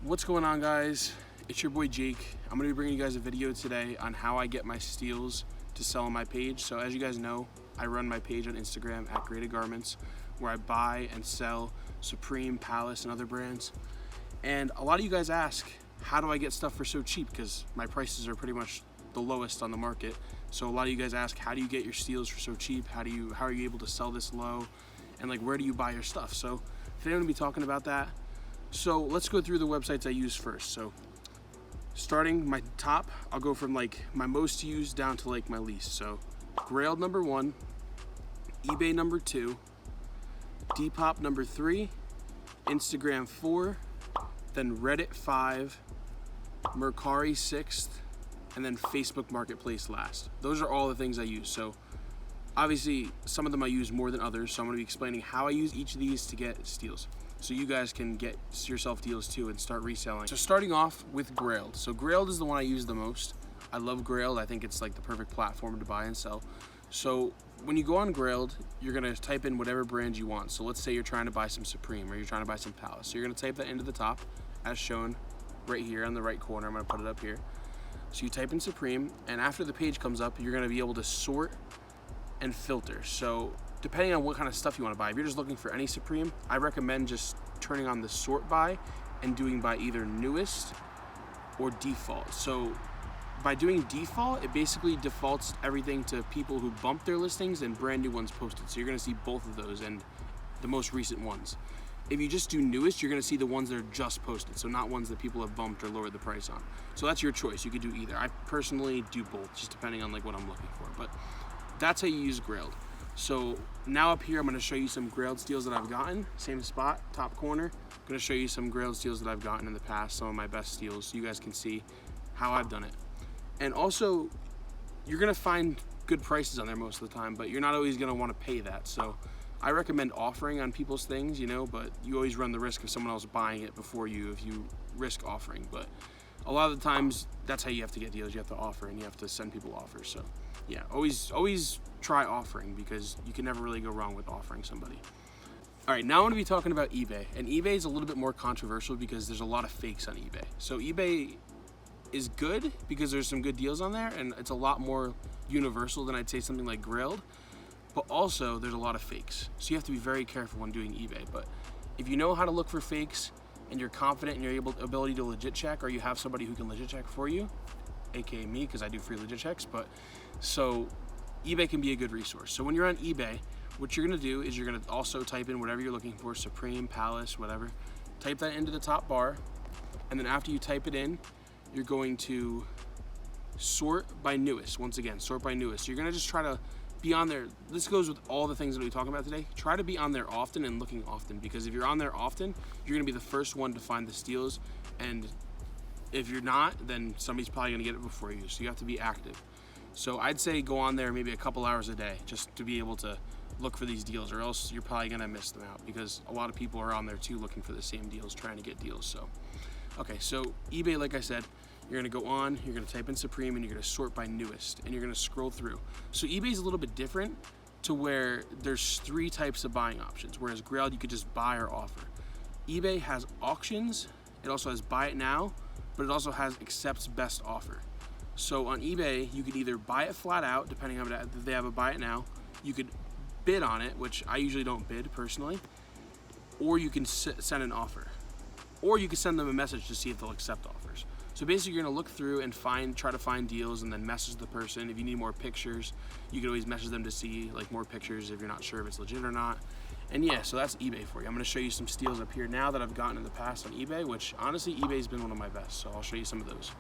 What's going on, guys? It's your boy Jake. I'm going to be bringing you guys a video today on how I get my steals to sell on my page. So as you guys know, I run my page on Instagram at Grail Garments, where I buy and sell Supreme, Palace, and other brands. And a lot of you guys ask, how do I get stuff for so cheap? Because my prices are pretty much the lowest on the market. So a lot of you guys ask, how do you get your steals for so cheap? How are you able to sell this low? And like, where do you buy your stuff? So today I'm gonna be talking about that. So let's go through the websites I use first. So starting my top, I'll go from like my most used down to like my least. So Grail number 1, eBay number 2, Depop number 3, Instagram 4, then Reddit 5, Mercari 6th, and then Facebook Marketplace last. Those are all the things I use. So obviously some of them I use more than others, so I'm going to be explaining how I use each of these to get steals, so you guys can get yourself deals too and start reselling. So starting off with Grail. So Grail is the one I use the most. I love Grail. I think it's like the perfect platform to buy and sell. So when you go on Grail, you're gonna type in whatever brand you want. So let's say you're trying to buy some Supreme or you're trying to buy some Palace. So you're gonna type that into the top as shown right here on the right corner. I'm gonna put it up here. So you type in Supreme, and after the page comes up, you're gonna be able to sort and filter. So depending on what kind of stuff you want to buy, if you're just looking for any Supreme, I recommend just turning on the sort by and doing by either newest or default. So by doing default, it basically defaults everything to people who bumped their listings and brand new ones posted. So you're going to see both of those and the most recent ones. If you just do newest, you're going to see the ones that are just posted, so not ones that people have bumped or lowered the price on. So that's your choice. You could do either. I personally do both, just depending on like what I'm looking for. But that's how you use Grail. So now up here, I'm going to show you some Grail steals that I've gotten. Same spot, top corner. I'm going to show you some Grail steals that I've gotten in the past, some of my best steals, so you guys can see how I've done it. And also, you're going to find good prices on there most of the time, but you're not always going to want to pay that. So I recommend offering on people's things, you know, but you always run the risk of someone else buying it before you if you risk offering. But a lot of the times, that's how you have to get deals. You have to offer and you have to send people offers. So yeah, always try offering, because you can never really go wrong with offering somebody. All right, now I'm going to be talking about eBay. And eBay is a little bit more controversial because there's a lot of fakes on eBay. So eBay is good because there's some good deals on there, and it's a lot more universal than I'd say something like Grailed. But also, there's a lot of fakes. So you have to be very careful when doing eBay. But if you know how to look for fakes and you're confident in your ability to legit check, or you have somebody who can legit check for you, aka me, because I do free legit checks, so eBay can be a good resource. So when you're on eBay, what you're gonna do is you're gonna also type in whatever you're looking for, Supreme, Palace, whatever. Type that into the top bar, and then after you type it in, you're going to sort by newest. Once again, sort by newest. So you're gonna just try to be on there. This goes with all the things that we're talking about today. Try to be on there often and looking often, because if you're on there often, you're gonna be the first one to find the steals, and if you're not, then somebody's probably gonna get it before you. So you have to be active. So I'd say go on there maybe a couple hours a day just to be able to look for these deals, or else you're probably gonna miss them out, because a lot of people are on there too looking for the same deals, trying to get deals. So okay, so eBay, like I said, you're gonna go on, you're gonna type in Supreme, and you're gonna sort by newest, and you're gonna scroll through. So eBay's a little bit different to where there's 3 types of buying options, whereas Grail, you could just buy or offer. eBay has auctions, it also has buy it now, but it also has accepts best offer. So on eBay, you could either buy it flat out, depending on if they have a buy it now, you could bid on it, which I usually don't bid personally, or you can send an offer, or you can send them a message to see if they'll accept offers. So basically, you're gonna look through and try to find deals, and then message the person. If you need more pictures, you can always message them to see like more pictures if you're not sure if it's legit or not. And yeah, so that's eBay for you. I'm gonna show you some steals up here now that I've gotten in the past on eBay, which honestly, eBay's been one of my best, so I'll show you some of those.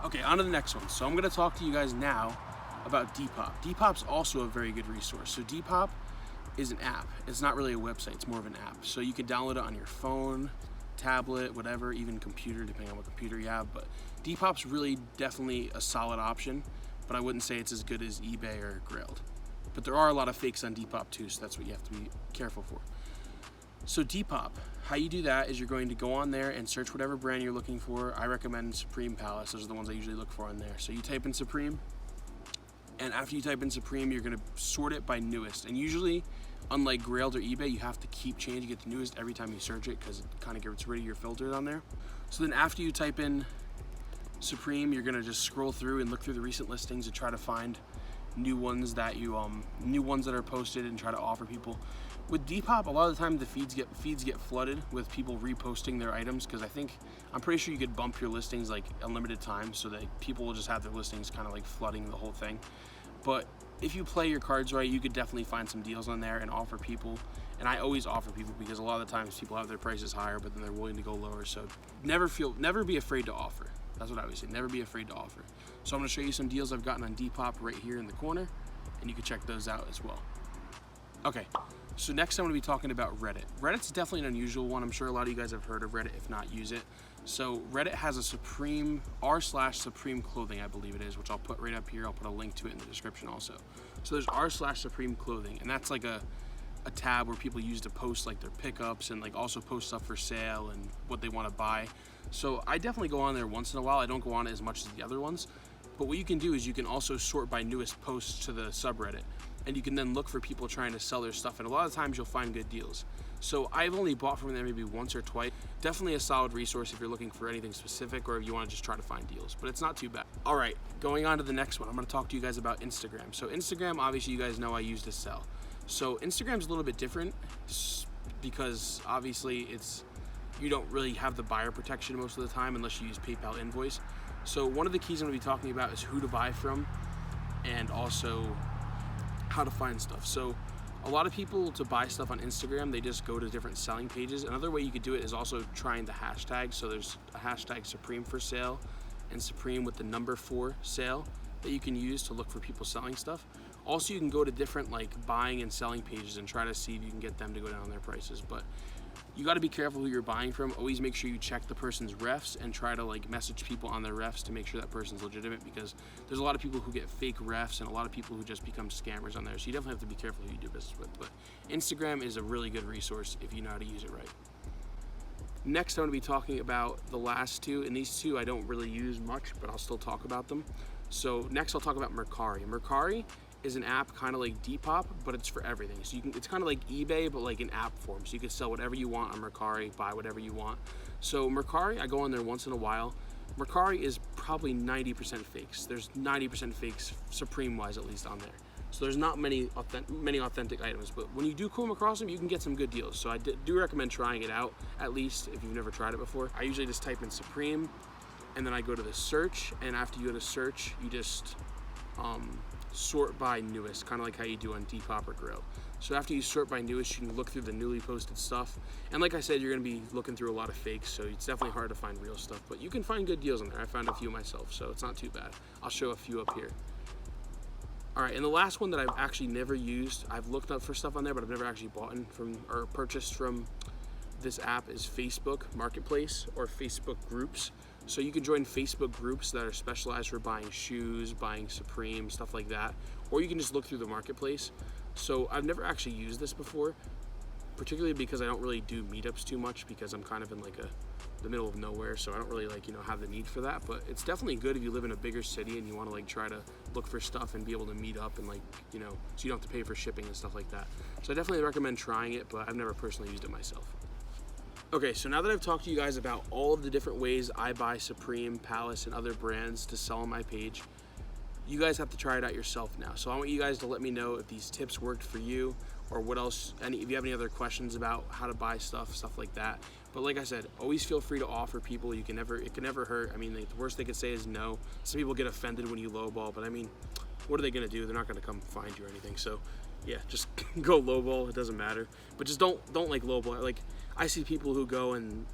Okay, on to the next one. So I'm gonna talk to you guys now about Depop. Depop's also a very good resource. So Depop is an app. It's not really a website, it's more of an app. So you can download it on your phone, tablet, whatever, even computer, depending on what computer you have. But Depop's really definitely a solid option, but I wouldn't say it's as good as eBay or Grail. But there are a lot of fakes on Depop too, so that's what you have to be careful for. So Depop, how you do that is you're going to go on there and search whatever brand you're looking for. I recommend Supreme, Palace. Those are the ones I usually look for on there. So you type in Supreme, and after you type in Supreme, you're gonna sort it by newest. And usually, unlike Grail or eBay, you have to keep changing it to newest every time you search it, because it kind of gets rid of your filters on there. So then after you type in Supreme, you're gonna just scroll through and look through the recent listings and try to find new ones that are posted and try to offer people. With Depop, a lot of the time the feeds get flooded with people reposting their items, because I'm pretty sure you could bump your listings like unlimited times so that people will just have their listings kind of like flooding the whole thing. But if you play your cards right, you could definitely find some deals on there and offer people. And I always offer people, because a lot of the times people have their prices higher, but then they're willing to go lower. So never be afraid to offer. That's what I always say. Never be afraid to offer. So I'm going to show you some deals I've gotten on Depop right here in the corner, and you can check those out as well. Okay, so next I'm going to be talking about Reddit. Reddit's definitely an unusual one. I'm sure a lot of you guys have heard of Reddit. If not, use it. So Reddit has a Supreme r/Supreme clothing, I believe it is, which I'll put right up here. I'll put a link to it in the description also. So there's r/Supreme clothing, and that's like a tab where people use to post like their pickups and like also post stuff for sale and what they want to buy. So I definitely go on there once in a while. I don't go on it as much as the other ones, but what you can do is you can also sort by newest posts to the subreddit, and you can then look for people trying to sell their stuff, and a lot of times you'll find good deals. So I've only bought from there maybe once or twice. Definitely a solid resource if you're looking for anything specific or if you want to just try to find deals, but it's not too bad. All right, going on to the next one, I'm going to talk to you guys about Instagram. So Instagram, obviously you guys know I use to sell. So Instagram's a little bit different because obviously you don't really have the buyer protection most of the time unless you use PayPal invoice. So one of the keys I'm going to be talking about is who to buy from and also how to find stuff. So a lot of people, to buy stuff on Instagram, they just go to different selling pages. Another way you could do it is also trying the hashtags. So there's a hashtag Supreme for sale and Supreme with the number 4 sale that you can use to look for people selling stuff. Also, you can go to different like buying and selling pages and try to see if you can get them to go down their prices. But you got to be careful who you're buying from. Always make sure you check the person's refs and try to like message people on their refs to make sure that person's legitimate, because there's a lot of people who get fake refs and a lot of people who just become scammers on there. So you definitely have to be careful who you do business with. But Instagram is a really good resource if you know how to use it right. Next, I'm going to be talking about the last two, and these two I don't really use much, but I'll still talk about them. So next I'll talk about Mercari. Mercari is an app kind of like Depop, but it's for everything. So it's kind of like eBay, but like in app form. So you can sell whatever you want on Mercari, buy whatever you want. So Mercari, I go on there once in a while. Mercari is probably 90% fakes. There's 90% fakes, Supreme-wise at least, on there. So there's not many authentic items, but when you do come across them, you can get some good deals. So I do recommend trying it out, at least if you've never tried it before. I usually just type in Supreme, and then I go to the search, and after you go to search, you just sort by newest, kind of like how you do on Depop or Grail. So after you sort by newest, you can look through the newly posted stuff. And like I said, you're going to be looking through a lot of fakes, so it's definitely hard to find real stuff, but you can find good deals on there. I found a few myself, so it's not too bad. I'll show a few up here. All right, and the last one that I've actually never used, I've looked up for stuff on there, but I've never actually bought from or purchased from this app, is Facebook Marketplace or Facebook groups. So you can join Facebook groups that are specialized for buying shoes, buying Supreme, stuff like that. Or you can just look through the marketplace. So I've never actually used this before, particularly because I don't really do meetups too much, because I'm kind of in like the middle of nowhere, so I don't really have the need for that. But it's definitely good if you live in a bigger city and you want to like try to look for stuff and be able to meet up and so you don't have to pay for shipping and stuff like that. So I definitely recommend trying it, but I've never personally used it myself. Okay, so now that I've talked to you guys about all of the different ways I buy Supreme, Palace, and other brands to sell on my page, you guys have to try it out yourself now. So I want you guys to let me know if these tips worked for you, or what else, if you have any other questions about how to buy stuff like that. But like I said, always feel free to offer people. It can never hurt. I mean, the worst they could say is no. Some people get offended when you lowball, but I mean, what are they gonna do? They're not gonna come find you or anything. So yeah, just go lowball, it doesn't matter. But just don't like lowball. Like, I see people who go and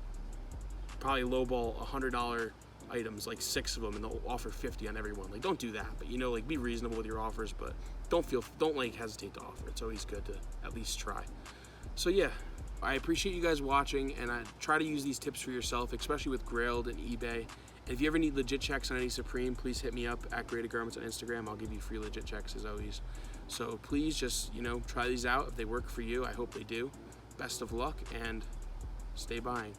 probably lowball $100 items, like 6 of them, and they'll offer 50 on every one. Like, don't do that, but like be reasonable with your offers, but don't like hesitate to offer. It's always good to at least try. So yeah, I appreciate you guys watching, and I try to use these tips for yourself, especially with Grailed and eBay. And if you ever need legit checks on any Supreme, please hit me up at Graded Garments on Instagram. I'll give you free legit checks as always. So please just try these out. If they work for you, I hope they do. Best of luck, and stay buying.